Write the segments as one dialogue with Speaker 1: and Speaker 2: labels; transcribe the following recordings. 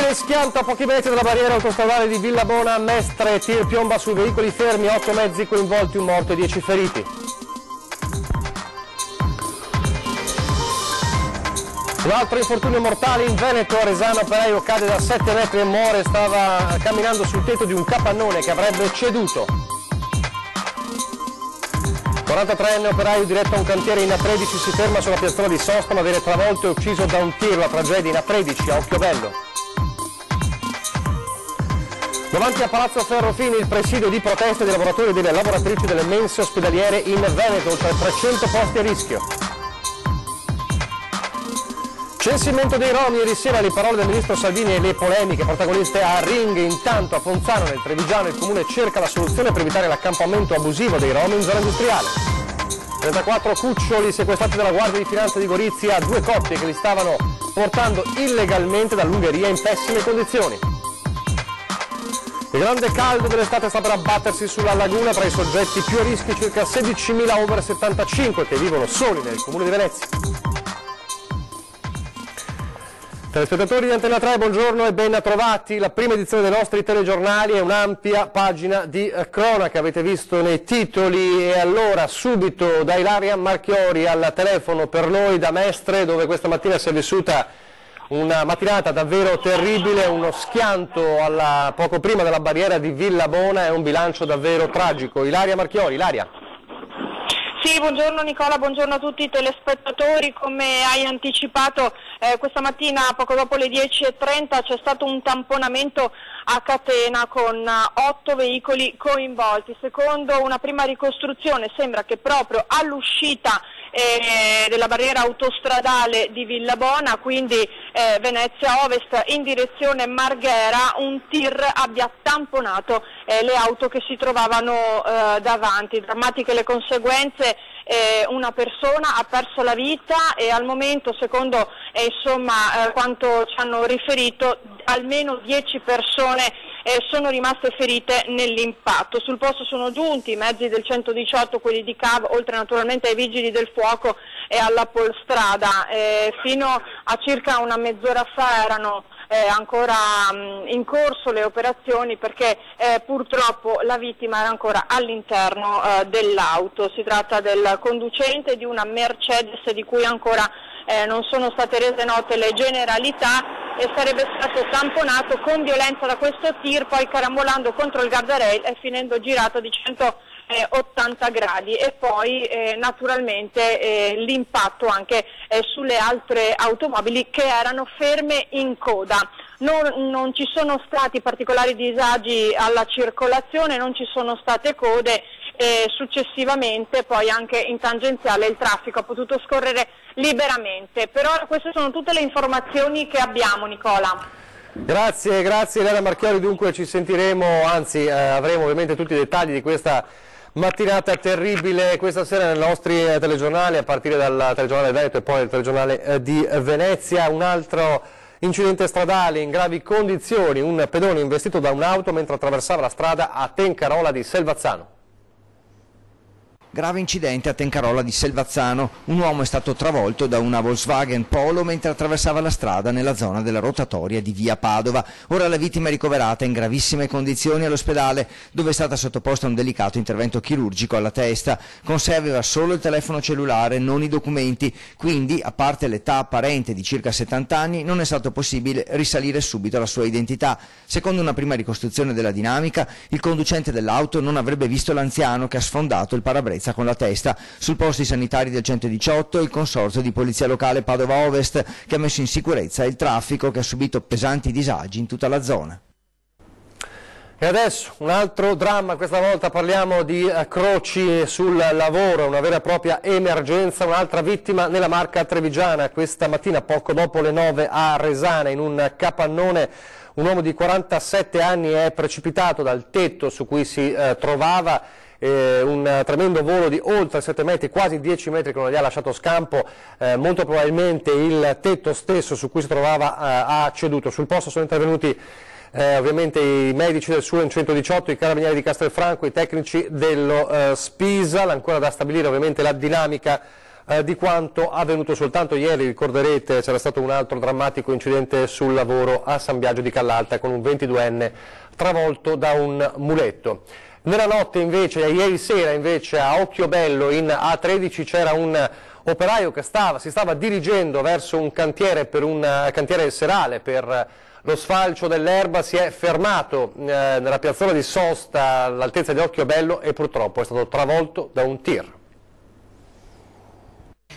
Speaker 1: Terribile schianto a pochi metri dalla barriera autostradale di Villabona, Mestre, tir piomba sui veicoli fermi, 8 mezzi coinvolti, un morto e 10 feriti. Un altro infortunio mortale in Veneto, a Resano, operaio cade da 7 metri e muore, stava camminando sul tetto di un capannone che avrebbe ceduto. 43enne operaio diretto a un cantiere in A13 si ferma sulla piazzola di Sostamo, viene travolto e ucciso da un tiro, la tragedia in A13 a Occhiobello. Davanti a Palazzo Ferrofini il presidio di proteste dei lavoratori e delle lavoratrici delle mense ospedaliere in Veneto, oltre 300 posti a rischio. Censimento dei Rom, ieri sera le parole del ministro Salvini e le polemiche protagoniste a Ring. Intanto a Ponzano, nel Trevigiano, il comune cerca la soluzione per evitare l'accampamento abusivo dei Rom in zona industriale. 34 cuccioli sequestrati dalla Guardia di Finanza di Gorizia, 2 coppie che li stavano portando illegalmente dall'Ungheria in pessime condizioni. Il grande caldo dell'estate sta per abbattersi sulla laguna, tra i soggetti più a rischio circa 16.000 over 75 che vivono soli nel comune di Venezia. Telespettatori di Antena 3, buongiorno e ben trovati. La prima edizione dei nostri telegiornali è un'ampia pagina di cronaca, avete visto nei titoli, e allora subito da Ilaria Marchiori al telefono per noi da Mestre, dove questa mattina si è vissuta una mattinata davvero terribile, uno schianto poco prima della barriera di Villabona e un bilancio davvero tragico. Ilaria Marchiori, Ilaria.
Speaker 2: Sì, buongiorno Nicola, buongiorno a tutti i telespettatori. Come hai anticipato, questa mattina poco dopo le 10:30 c'è stato un tamponamento a catena con 8 veicoli coinvolti. Secondo una prima ricostruzione sembra che proprio all'uscita della barriera autostradale di Villabona, quindi Venezia Ovest in direzione Marghera, un tir abbia tamponato le auto che si trovavano davanti. Drammatiche le conseguenze, una persona ha perso la vita e al momento, secondo quanto ci hanno riferito, almeno 10 persone sono rimaste ferite nell'impatto. Sul posto sono giunti i mezzi del 118, quelli di CAV, oltre naturalmente ai vigili del fuoco e alla Polstrada. Fino a circa una mezz'ora fa erano ancora in corso le operazioni perché purtroppo la vittima era ancora all'interno dell'auto. Si tratta del conducente di una Mercedes di cui ancora non sono state rese note le generalità, e sarebbe stato tamponato con violenza da questo tir, poi carambolando contro il guardrail e finendo girato di 180 gradi, e poi naturalmente l'impatto anche sulle altre automobili che erano ferme in coda. Non ci sono stati particolari disagi alla circolazione, non ci sono state code, e successivamente poi anche in tangenziale il traffico ha potuto scorrere liberamente. Per ora queste sono tutte le informazioni che abbiamo, Nicola.
Speaker 1: Grazie Ilaria Marchiori, dunque ci sentiremo, anzi avremo ovviamente tutti i dettagli di questa mattinata terribile questa sera nei nostri telegiornali, a partire dal telegiornale Veneto e poi il telegiornale di Venezia. Un altro incidente stradale in gravi condizioni, un pedone investito da un'auto mentre attraversava la strada a Tencarola di Selvazzano.
Speaker 3: Grave incidente a Tencarola di Selvazzano. Un uomo è stato travolto da una Volkswagen Polo mentre attraversava la strada nella zona della rotatoria di via Padova. Ora la vittima è ricoverata in gravissime condizioni all'ospedale, dove è stata sottoposta a un delicato intervento chirurgico alla testa. Con sé aveva solo il telefono cellulare, non i documenti, quindi, a parte l'età apparente di circa 70 anni, non è stato possibile risalire subito alla sua identità. Secondo una prima ricostruzione della dinamica, il conducente dell'auto non avrebbe visto l'anziano che ha sfondato il parabrezza con la testa. Sul posto i sanitari del 118 il consorzio di polizia locale Padova Ovest, che ha messo in sicurezza il traffico, che ha subito pesanti disagi in tutta la zona.
Speaker 1: E adesso un altro dramma, questa volta parliamo di croci sul lavoro, una vera e propria emergenza, un'altra vittima nella Marca trevigiana. Questa mattina poco dopo le 9 a Resana, in un capannone, un uomo di 47 anni è precipitato dal tetto su cui si trovava. Un tremendo volo di oltre 7 metri, quasi 10 metri, che non gli ha lasciato scampo. Molto probabilmente il tetto stesso su cui si trovava ha ceduto. Sul posto sono intervenuti ovviamente i medici del Sulen 118, i carabinieri di Castelfranco, i tecnici dello Spisal. Ancora da stabilire ovviamente la dinamica di quanto avvenuto soltanto ieri. Ricorderete, c'era stato un altro drammatico incidente sul lavoro a San Biagio di Callalta con un 22enne travolto da un muletto. Nella notte invece, ieri sera invece a Occhiobello in A13 c'era un operaio che si stava dirigendo verso un cantiere serale per lo sfalcio dell'erba, si è fermato nella piazzola di sosta all'altezza di Occhiobello e purtroppo è stato travolto da un tir.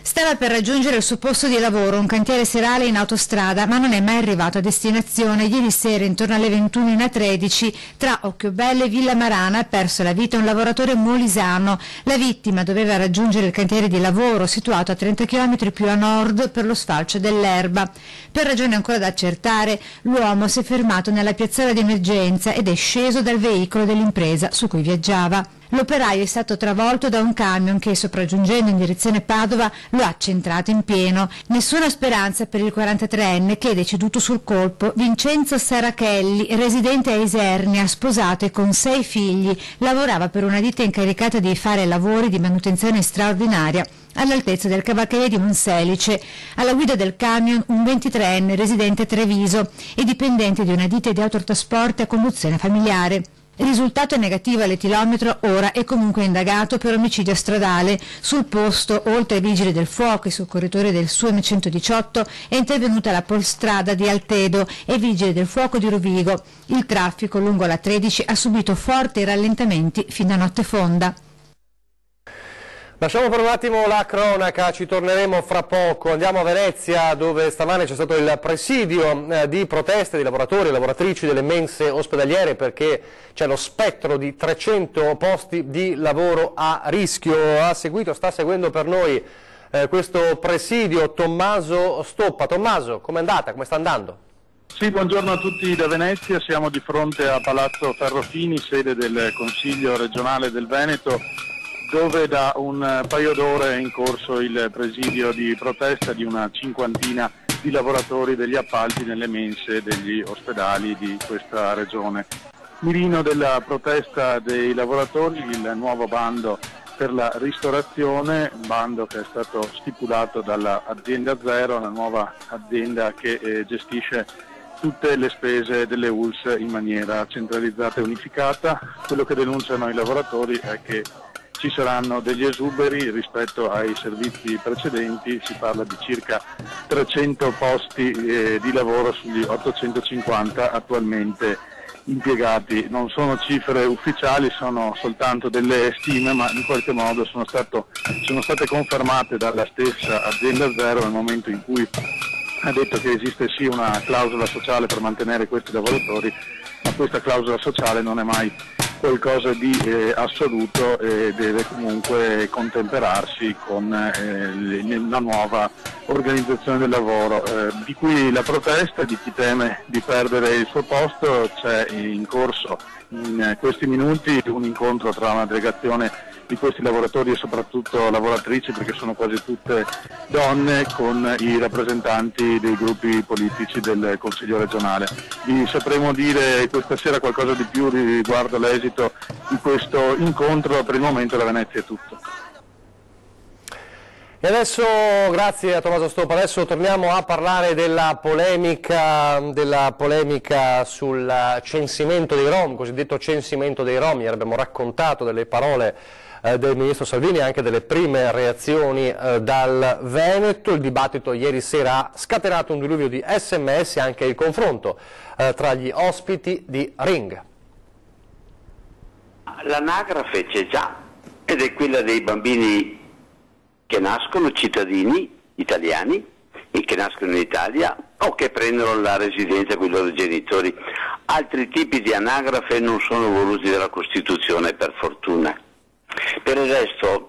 Speaker 4: Stava per raggiungere il suo posto di lavoro, un cantiere serale in autostrada, ma non è mai arrivato a destinazione. Ieri sera, intorno alle 21 in A13, tra Occhiobello e Villa Marana, ha perso la vita un lavoratore molisano. La vittima doveva raggiungere il cantiere di lavoro, situato a 30 km più a nord, per lo sfalcio dell'erba. Per ragioni ancora da accertare, l'uomo si è fermato nella piazzola di emergenza ed è sceso dal veicolo dell'impresa su cui viaggiava. L'operaio è stato travolto da un camion che, sopraggiungendo in direzione Padova, lo ha centrato in pieno. Nessuna speranza per il 43enne che è deceduto sul colpo. Vincenzo Sarachelli, residente a Isernia, sposato e con 6 figli, lavorava per una ditta incaricata di fare lavori di manutenzione straordinaria all'altezza del Cavalcavia di Monselice. Alla guida del camion un 23enne residente a Treviso e dipendente di una ditta di autotrasporti a conduzione familiare. Il risultato è negativo all'etilometro, ora è comunque indagato per omicidio stradale. Sul posto, oltre ai vigili del fuoco e i soccorritori del SUEM 118, è intervenuta la Polstrada di Altedo e i vigili del fuoco di Rovigo. Il traffico lungo la 13 ha subito forti rallentamenti fino a notte fonda.
Speaker 1: Lasciamo per un attimo la cronaca, ci torneremo fra poco. Andiamo a Venezia, dove stamane c'è stato il presidio di proteste di lavoratori e lavoratrici delle mense ospedaliere, perché c'è lo spettro di 300 posti di lavoro a rischio. Sta seguendo per noi questo presidio Tommaso Stoppa. Tommaso, com'è andata? Come sta andando?
Speaker 5: Sì, buongiorno a tutti da Venezia. Siamo di fronte a Palazzo Ferrofini, sede del Consiglio regionale del Veneto, dove da un paio d'ore è in corso il presidio di protesta di una cinquantina di lavoratori degli appalti nelle mense degli ospedali di questa regione. Mirino della protesta dei lavoratori il nuovo bando per la ristorazione, un bando che è stato stipulato dall'azienda Zero, la nuova azienda che gestisce tutte le spese delle ULSS in maniera centralizzata e unificata. Quello che denunciano i lavoratori è che ci saranno degli esuberi rispetto ai servizi precedenti, si parla di circa 300 posti di lavoro sugli 850 attualmente impiegati. Non sono cifre ufficiali, sono soltanto delle stime, ma in qualche modo sono state confermate dalla stessa azienda Zero nel momento in cui ha detto che esiste sì una clausola sociale per mantenere questi lavoratori, ma questa clausola sociale non è mai qualcosa di assoluto e deve comunque contemperarsi con la nuova organizzazione del lavoro, di cui la protesta di chi teme di perdere il suo posto. C'è in corso in questi minuti un incontro tra una delegazione di questi lavoratori e soprattutto lavoratrici, perché sono quasi tutte donne, con i rappresentanti dei gruppi politici del Consiglio regionale. Vi sapremo dire questa sera qualcosa di più riguardo all'esito di questo incontro. Per il momento da Venezia è tutto.
Speaker 1: E adesso, grazie a Tommaso Stoppa, adesso torniamo a parlare della polemica sul censimento dei Rom, cosiddetto censimento dei Rom. Ieri abbiamo raccontato delle parole del ministro Salvini e anche delle prime reazioni dal Veneto. Il dibattito ieri sera ha scatenato un diluvio di SMS e anche il confronto tra gli ospiti di Ring.
Speaker 6: L'anagrafe c'è già ed è quella dei bambini che nascono cittadini italiani e che nascono in Italia o che prendono la residenza con i loro genitori. Altri tipi di anagrafe non sono voluti dalla Costituzione, per fortuna. Per il resto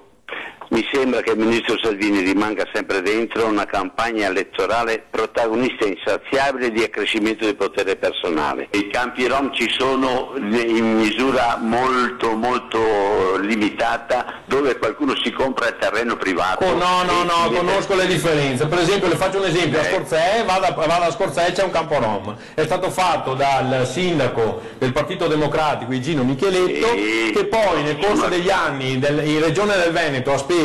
Speaker 6: mi sembra che il ministro Salvini rimanga sempre dentro una campagna elettorale protagonista insaziabile di accrescimento del potere personale. I campi rom ci sono in misura molto limitata, dove qualcuno si compra il terreno privato.
Speaker 7: Conosco le differenze. Per esempio, le faccio un esempio: a Scorzè, vado a Scorzè, c'è un campo rom, è stato fatto dal sindaco del Partito Democratico Igino Micheletto, che poi nel corso degli anni in Regione del Veneto ha speso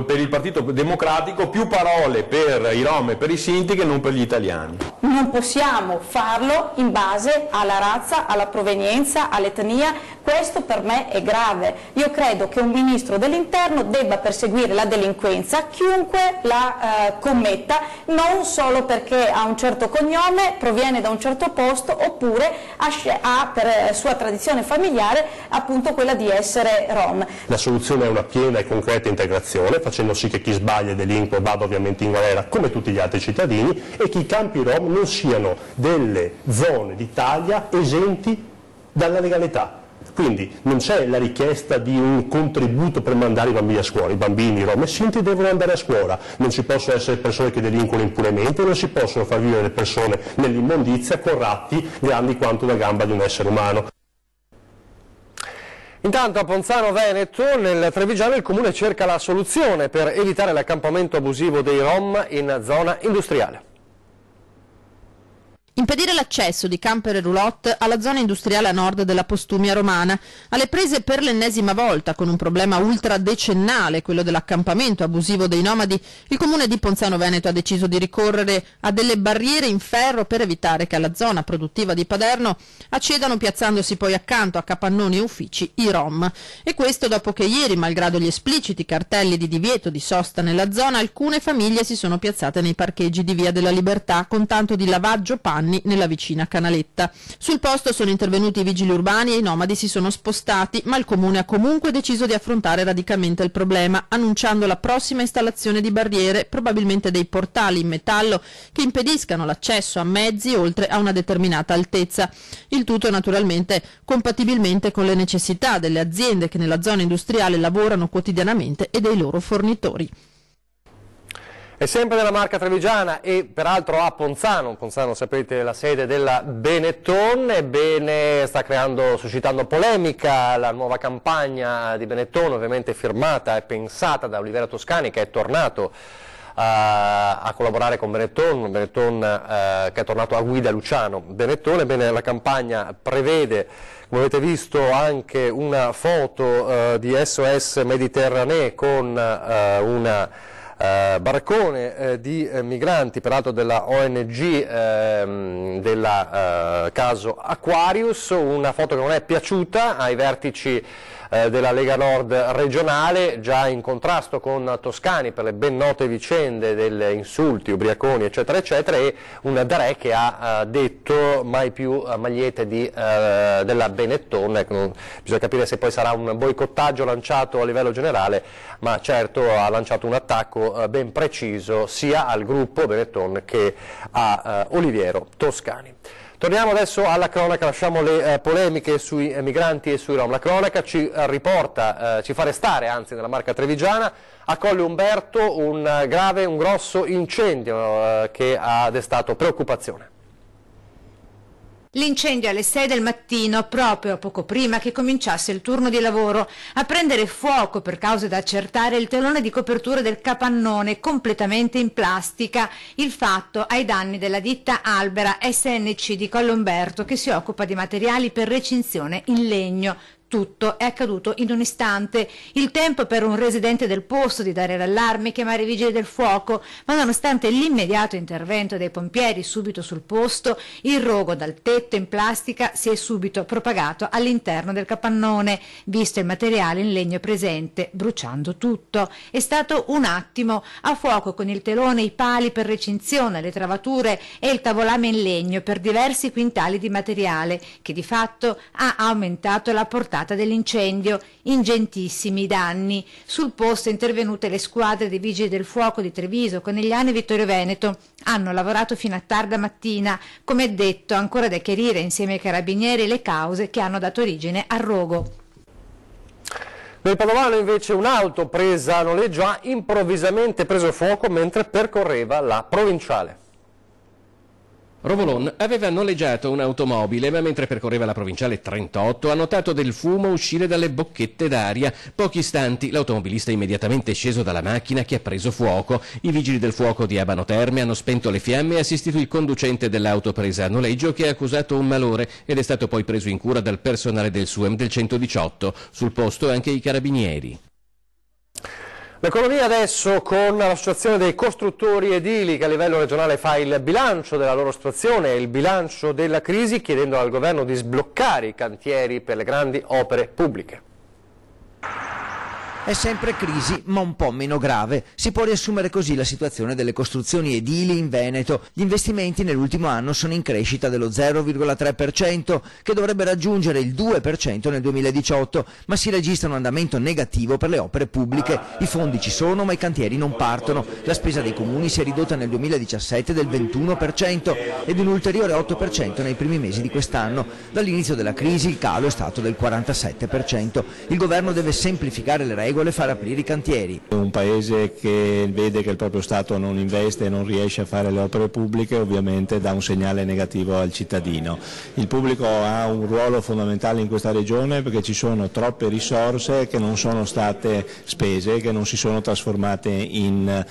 Speaker 7: per il Partito Democratico più parole per i Rom e per i Sinti che non per gli italiani.
Speaker 8: Non possiamo farlo in base alla razza, alla provenienza, all'etnia, questo per me è grave. Io credo che un ministro dell'interno debba perseguire la delinquenza, chiunque la commetta, non solo perché ha un certo cognome, proviene da un certo posto, oppure ha per sua tradizione familiare appunto quella di essere rom.
Speaker 9: La soluzione è una piena e concreta integrazione, facendo sì che chi sbaglia e delinque vada ovviamente in galera come tutti gli altri cittadini e che i campi rom non siano delle zone d'Italia esenti dalla legalità. Quindi non c'è la richiesta di un contributo per mandare i bambini a scuola, i bambini rom e sinti devono andare a scuola, non ci possono essere persone che delinquono impunemente, non si possono far vivere le persone nell'immondizia con ratti grandi quanto la gamba di un essere umano.
Speaker 1: Intanto a Ponzano Veneto, nel Trevigiano, il Comune cerca la soluzione per evitare l'accampamento abusivo dei Rom in zona industriale.
Speaker 10: Impedire l'accesso di camper e roulotte alla zona industriale a nord della Postumia romana, alle prese per l'ennesima volta con un problema ultradecennale, quello dell'accampamento abusivo dei nomadi, il Comune di Ponzano Veneto ha deciso di ricorrere a delle barriere in ferro per evitare che alla zona produttiva di Paderno accedano, piazzandosi poi accanto a capannoni e uffici, i Rom. E questo dopo che ieri, malgrado gli espliciti cartelli di divieto di sosta nella zona, alcune famiglie si sono piazzate nei parcheggi di Via della Libertà con tanto di lavaggio panni nella vicina canaletta. Sul posto sono intervenuti i vigili urbani e i nomadi si sono spostati, ma il Comune ha comunque deciso di affrontare radicalmente il problema, annunciando la prossima installazione di barriere, probabilmente dei portali in metallo che impediscano l'accesso a mezzi oltre a una determinata altezza. Il tutto naturalmente compatibilmente con le necessità delle aziende che nella zona industriale lavorano quotidianamente e dei loro fornitori.
Speaker 1: E sempre nella Marca trevigiana e peraltro a Ponzano, sapete è la sede della Benetton, ebbene sta suscitando polemica la nuova campagna di Benetton, ovviamente firmata e pensata da Olivero Toscani, che è tornato a collaborare con Benetton che è tornato a guida Luciano Benetton. Ebbene la campagna prevede, come avete visto, anche una foto di SOS Mediterranee con una baraccone di migranti, peraltro della ONG del caso Aquarius, una foto che non è piaciuta ai vertici della Lega Nord regionale, già in contrasto con Toscani per le ben note vicende degli insulti, ubriaconi eccetera eccetera, e un Darè che ha detto mai più magliette della Benetton. Ecco, bisogna capire se poi sarà un boicottaggio lanciato a livello generale, ma certo ha lanciato un attacco ben preciso sia al gruppo Benetton che a Oliviero Toscani. Torniamo adesso alla cronaca, lasciamo le polemiche sui migranti e sui Rom. La cronaca ci riporta, ci fa restare anzi nella Marca trevigiana, a Colle Umberto un grosso incendio che ha destato preoccupazione.
Speaker 4: L'incendio alle 6 del mattino, proprio poco prima che cominciasse il turno di lavoro. A prendere fuoco per cause da accertare il telone di copertura del capannone completamente in plastica. Il fatto ai danni della ditta Albera SNC di Colle Umberto, che si occupa di materiali per recinzione in legno. Tutto è accaduto in un istante. Il tempo per un residente del posto di dare l'allarme e chiamare i vigili del fuoco, ma nonostante l'immediato intervento dei pompieri subito sul posto, il rogo dal tetto in plastica si è subito propagato all'interno del capannone, visto il materiale in legno presente, bruciando tutto. È stato un attimo. A fuoco con il telone, i pali per recinzione, le travature e il tavolame in legno per diversi quintali di materiale, che di fatto ha aumentato la portata dell'incendio. Ingentissimi danni. Sul posto intervenute le squadre dei vigili del fuoco di Treviso, Conegliano e Vittorio Veneto. Hanno lavorato fino a tarda mattina, come detto, ancora da chiarire insieme ai carabinieri le cause che hanno dato origine al rogo.
Speaker 1: Nel Padovano invece un'auto presa a noleggio ha improvvisamente preso fuoco mentre percorreva la provinciale.
Speaker 11: Rovolon aveva noleggiato un'automobile, ma mentre percorreva la provinciale 38 ha notato del fumo uscire dalle bocchette d'aria. Pochi istanti l'automobilista è immediatamente sceso dalla macchina che ha preso fuoco. I vigili del fuoco di Abano Terme hanno spento le fiamme e assistito il conducente dell'auto presa a noleggio, che ha accusato un malore ed è stato poi preso in cura dal personale del SUEM del 118. Sul posto anche i carabinieri.
Speaker 1: L'economia adesso con l'associazione dei costruttori edili che a livello regionale fa il bilancio della loro situazione e il bilancio della crisi, chiedendo al governo di sbloccare i cantieri per le grandi opere pubbliche.
Speaker 3: È sempre crisi, ma un po' meno grave. Si può riassumere così la situazione delle costruzioni edili in Veneto. Gli investimenti nell'ultimo anno sono in crescita dello 0,3%, che dovrebbe raggiungere il 2% nel 2018, ma si registra un andamento negativo per le opere pubbliche. I fondi ci sono, ma i cantieri non partono. La spesa dei comuni si è ridotta nel 2017 del 21% e di un ulteriore 8% nei primi mesi di quest'anno. Dall'inizio della crisi il calo è stato del 47%. Il governo deve semplificare le regole e far aprire i cantieri.
Speaker 12: Un paese che vede che il proprio Stato non investe e non riesce a fare le opere pubbliche ovviamente dà un segnale negativo al cittadino. Il pubblico ha un ruolo fondamentale in questa regione perché ci sono troppe risorse che non sono state spese, che non si sono trasformate in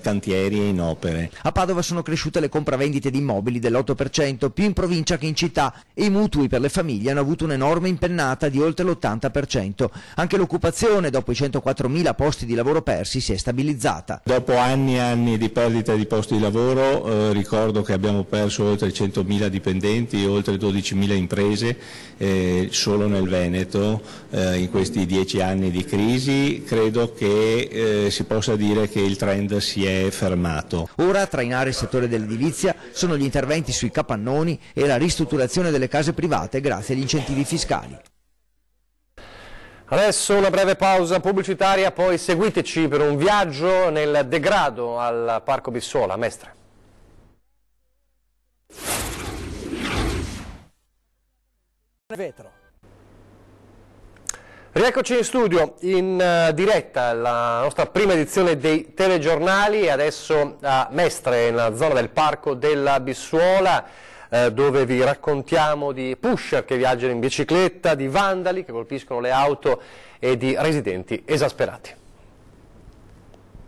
Speaker 12: cantieri e in opere.
Speaker 3: A Padova sono cresciute le compravendite di immobili dell'8%, più in provincia che in città, e i mutui per le famiglie hanno avuto un'enorme impennata di oltre l'80%. Anche l'occupazione, dopo i 104.000 posti di lavoro persi, si è stabilizzata.
Speaker 12: Dopo anni e anni di perdita di posti di lavoro, ricordo che abbiamo perso oltre 100.000 dipendenti e oltre 12.000 imprese solo nel Veneto in questi 10 anni di crisi. Credo che si possa dire che il trend si è fermato.
Speaker 3: Ora a trainare il settore dell'edilizia sono gli interventi sui capannoni e la ristrutturazione delle case private grazie agli incentivi fiscali.
Speaker 1: Adesso una breve pausa pubblicitaria, poi seguiteci per un viaggio nel degrado al Parco Bissuola. Mestre. Vetro. Rieccoci in studio, in diretta, la nostra prima edizione dei telegiornali, adesso a Mestre, nella zona del Parco della Bissuola, dove vi raccontiamo di pusher che viaggiano in bicicletta, di vandali che colpiscono le auto e di residenti esasperati.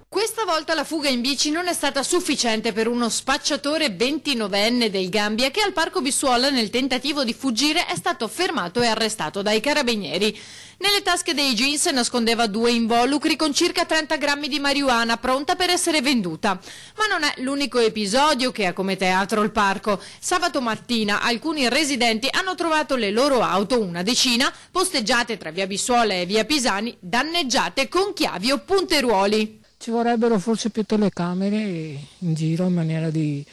Speaker 13: Questa volta la fuga in bici non è stata sufficiente per uno spacciatore 29enne del Gambia che al Parco Bissuola, nel tentativo di fuggire, è stato fermato e arrestato dai carabinieri. Nelle tasche dei jeans nascondeva 2 involucri con circa 30 grammi di marijuana pronta per essere venduta. Ma non è l'unico episodio che ha come teatro il parco. Sabato mattina alcuni residenti hanno trovato le loro auto, una decina, posteggiate tra via Bissuola e via Pisani, danneggiate con chiavi o punteruoli.
Speaker 14: Ci vorrebbero forse più telecamere in giro in maniera di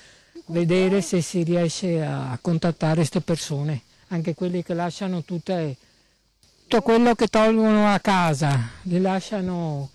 Speaker 14: vedere se si riesce a contattare queste persone, anche quelli che lasciano tutto quello che tolgono a casa, li lasciano.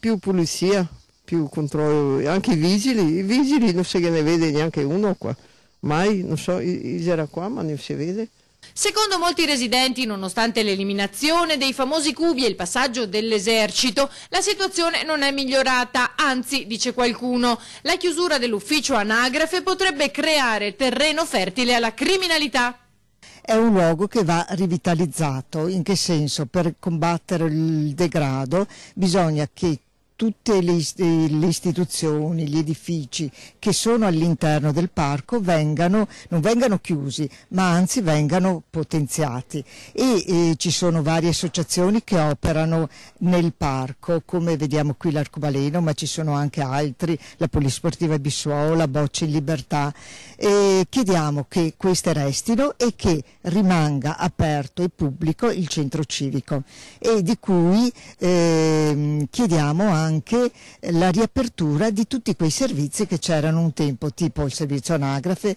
Speaker 15: Più pulizia, più controllo, anche i vigili non se ne vede neanche uno qua, mai, non so, era qua ma non si vede.
Speaker 13: Secondo molti residenti, nonostante l'eliminazione dei famosi cubi e il passaggio dell'esercito, la situazione non è migliorata, anzi, dice qualcuno, la chiusura dell'ufficio anagrafe potrebbe creare terreno fertile alla criminalità.
Speaker 16: È un luogo che va rivitalizzato. In che senso? Per combattere il degrado bisogna che tutte le istituzioni, gli edifici che sono all'interno del parco non vengano chiusi, ma anzi vengano potenziati. E ci sono varie associazioni che operano nel parco, come vediamo qui l'Arcobaleno, ma ci sono anche altri, la Polisportiva Bissuola, Bocce in Libertà. Chiediamo che queste restino e che rimanga aperto e pubblico il centro civico, e di cui chiediamo anche la riapertura di tutti quei servizi che c'erano un tempo, tipo il servizio anagrafe.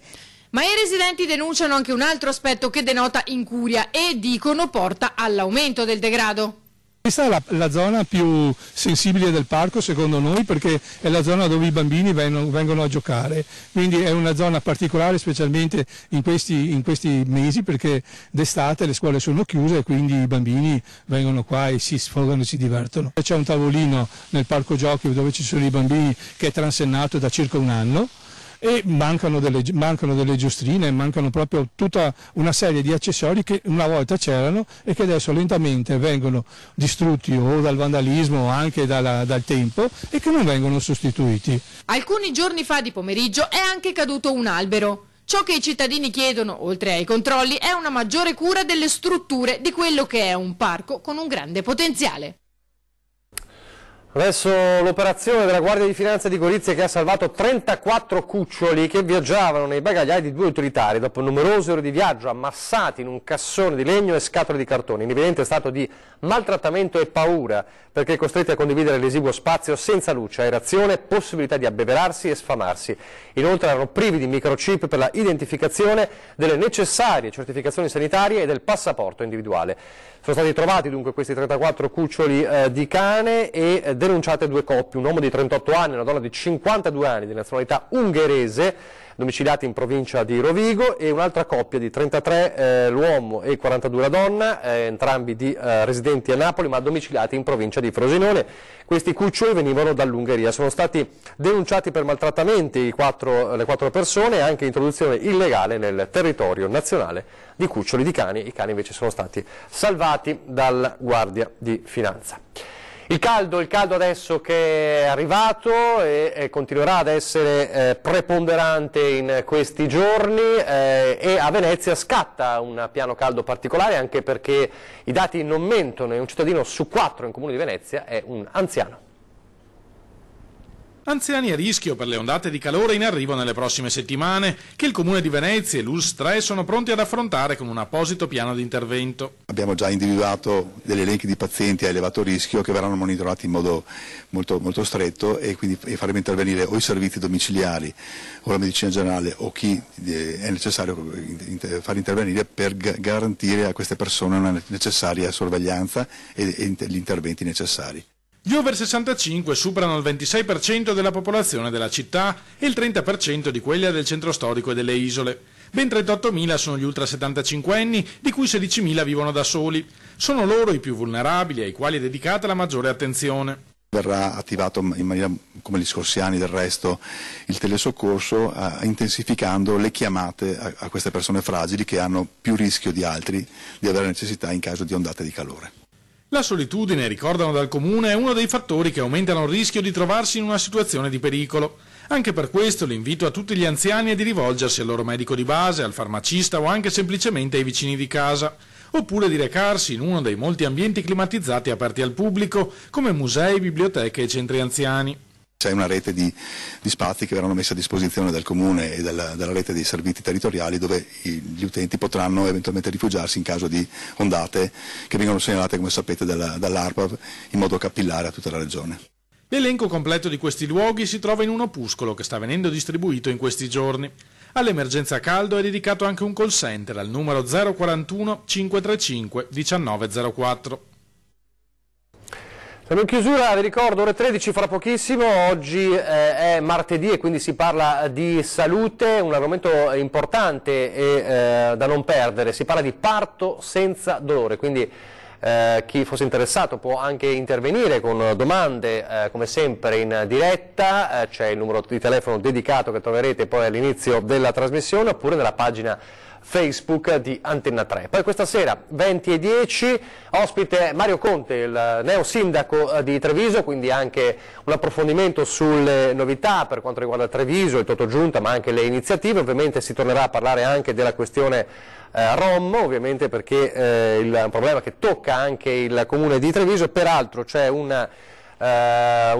Speaker 13: Ma i residenti denunciano anche un altro aspetto che denota incuria e dicono porta all'aumento del degrado.
Speaker 17: Questa è la zona più sensibile del parco secondo noi, perché è la zona dove i bambini vengono a giocare, quindi è una zona particolare specialmente in questi mesi, perché d'estate le scuole sono chiuse e quindi i bambini vengono qua e si sfogano e si divertono. C'è un tavolino nel parco giochi dove ci sono i bambini che è transennato da circa un anno. E mancano delle giostrine, mancano proprio tutta una serie di accessori che una volta c'erano e che adesso lentamente vengono distrutti o dal vandalismo o anche dal tempo e che non vengono sostituiti.
Speaker 13: Alcuni giorni fa di pomeriggio è anche caduto un albero. Ciò che i cittadini chiedono, oltre ai controlli, è una maggiore cura delle strutture di quello che è un parco con un grande potenziale.
Speaker 1: Adesso l'operazione della Guardia di Finanza di Gorizia che ha salvato 34 cuccioli che viaggiavano nei bagagliai di 2 utilitari dopo numerose ore di viaggio ammassati in un cassone di legno e scatole di cartone, in evidente stato di maltrattamento e paura perché costretti a condividere l'esiguo spazio senza luce, aerazione, possibilità di abbeverarsi e sfamarsi. Inoltre erano privi di microchip per la identificazione delle necessarie certificazioni sanitarie e del passaporto individuale. Sono stati trovati dunque questi 34 cuccioli di cane e denunciate 2 coppie, un uomo di 38 anni e una donna di 52 anni di nazionalità ungherese, domiciliati in provincia di Rovigo, e un'altra coppia di 33, l'uomo e 42 la donna, entrambi residenti a Napoli ma domiciliati in provincia di Frosinone. Questi cuccioli venivano dall'Ungheria, sono stati denunciati per maltrattamenti le 4 persone e anche introduzione illegale nel territorio nazionale di cuccioli di cani. I cani invece sono stati salvati dalla Guardia di Finanza. Il caldo adesso che è arrivato e continuerà ad essere preponderante in questi giorni e a Venezia scatta un piano caldo particolare anche perché i dati non mentono e un cittadino su 4 in Comune di Venezia è un anziano.
Speaker 18: Anziani a rischio per le ondate di calore in arrivo nelle prossime settimane, che il Comune di Venezia e l'ULSS 3 sono pronti ad affrontare con un apposito piano di intervento.
Speaker 19: Abbiamo già individuato degli elenchi di pazienti a elevato rischio che verranno monitorati in modo molto stretto e quindi faremo intervenire o i servizi domiciliari o la medicina generale o chi è necessario far intervenire per garantire a queste persone una necessaria sorveglianza e gli interventi necessari.
Speaker 18: Gli over 65 superano il 26% della popolazione della città e il 30% di quella del centro storico e delle isole. Ben 38.000 sono gli ultra 75enni, di cui 16.000 vivono da soli. Sono loro i più vulnerabili, ai quali è dedicata la maggiore attenzione.
Speaker 19: Verrà attivato in maniera come gli scorsi anni del resto il telesoccorso, intensificando le chiamate a queste persone fragili che hanno più rischio di altri di avere necessità in caso di ondate di calore.
Speaker 18: La solitudine, ricordano dal Comune, è uno dei fattori che aumentano il rischio di trovarsi in una situazione di pericolo. Anche per questo l'invito a tutti gli anziani è di rivolgersi al loro medico di base, al farmacista o anche semplicemente ai vicini di casa, oppure di recarsi in uno dei molti ambienti climatizzati aperti al pubblico, come musei, biblioteche e centri anziani.
Speaker 19: C'è una rete di spazi che verranno messi a disposizione del Comune e della rete dei servizi territoriali dove gli utenti potranno eventualmente rifugiarsi in caso di ondate che vengono segnalate, come sapete, dall'ARPA in modo capillare a tutta la regione.
Speaker 18: L'elenco completo di questi luoghi si trova in un opuscolo che sta venendo distribuito in questi giorni. All'emergenza caldo è dedicato anche un call center al numero 041 535 1904.
Speaker 1: Siamo in chiusura, vi ricordo, ore 13 fra pochissimo, oggi è martedì e quindi si parla di salute, un argomento importante e da non perdere, si parla di parto senza dolore, quindi chi fosse interessato può anche intervenire con domande come sempre in diretta, c'è il numero di telefono dedicato che troverete poi all'inizio della trasmissione oppure nella pagina Facebook di Antenna 3. Poi questa sera 20:10 ospite Mario Conte, il neo sindaco di Treviso, quindi anche un approfondimento sulle novità per quanto riguarda Treviso, il Totogiunta ma anche le iniziative. Ovviamente si tornerà a parlare anche della questione Rom, ovviamente perché è un problema che tocca anche il comune di Treviso. Peraltro c'è una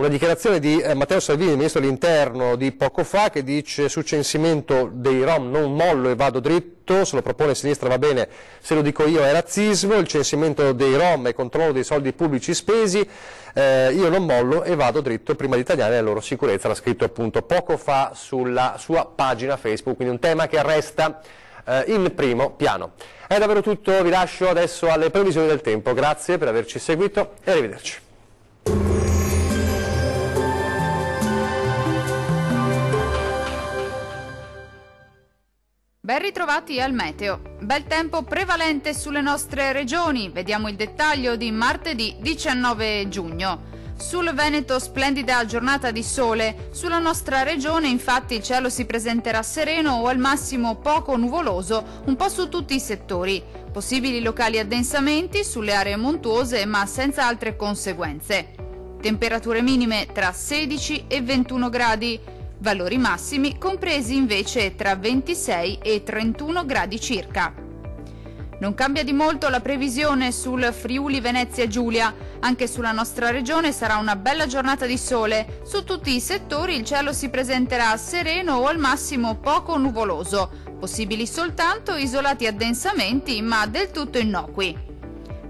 Speaker 1: dichiarazione di Matteo Salvini, ministro dell'Interno, di poco fa, che dice: sul censimento dei Rom non mollo e vado dritto, se lo propone sinistra va bene, se lo dico io è razzismo, il censimento dei Rom e controllo dei soldi pubblici spesi, io non mollo e vado dritto prima di tagliare la loro sicurezza, l'ha scritto appunto poco fa sulla sua pagina Facebook, quindi un tema che resta in primo piano. È davvero tutto, vi lascio adesso alle previsioni del tempo, grazie per averci seguito e arrivederci.
Speaker 20: Ben ritrovati al meteo. Bel tempo prevalente sulle nostre regioni. Vediamo il dettaglio di martedì 19 giugno. Sul Veneto splendida giornata di sole. Sulla nostra regione infatti il cielo si presenterà sereno o al massimo poco nuvoloso un po' su tutti i settori. Possibili locali addensamenti sulle aree montuose ma senza altre conseguenze. Temperature minime tra 16 e 21 gradi. Valori massimi compresi invece tra 26 e 31 gradi circa. Non cambia di molto la previsione sul Friuli Venezia Giulia. Anche sulla nostra regione sarà una bella giornata di sole. Su tutti i settori il cielo si presenterà sereno o al massimo poco nuvoloso. Possibili soltanto isolati addensamenti, ma del tutto innocui.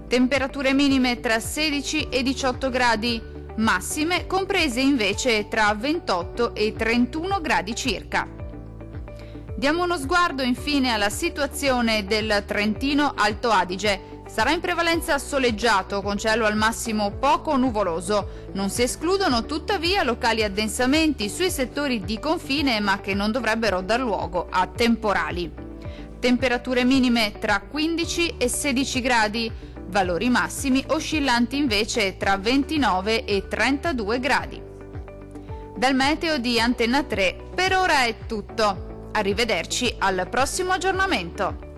Speaker 20: Temperature minime tra 16 e 18 gradi, massime comprese invece tra 28 e 31 gradi circa. Diamo uno sguardo infine alla situazione del Trentino Alto Adige. Sarà in prevalenza soleggiato con cielo al massimo poco nuvoloso. Non si escludono tuttavia locali addensamenti sui settori di confine, ma che non dovrebbero dar luogo a temporali. Temperature minime tra 15 e 16 gradi, valori massimi oscillanti invece tra 29 e 32 gradi. Dal meteo di Antenna 3 per ora è tutto. Arrivederci al prossimo aggiornamento.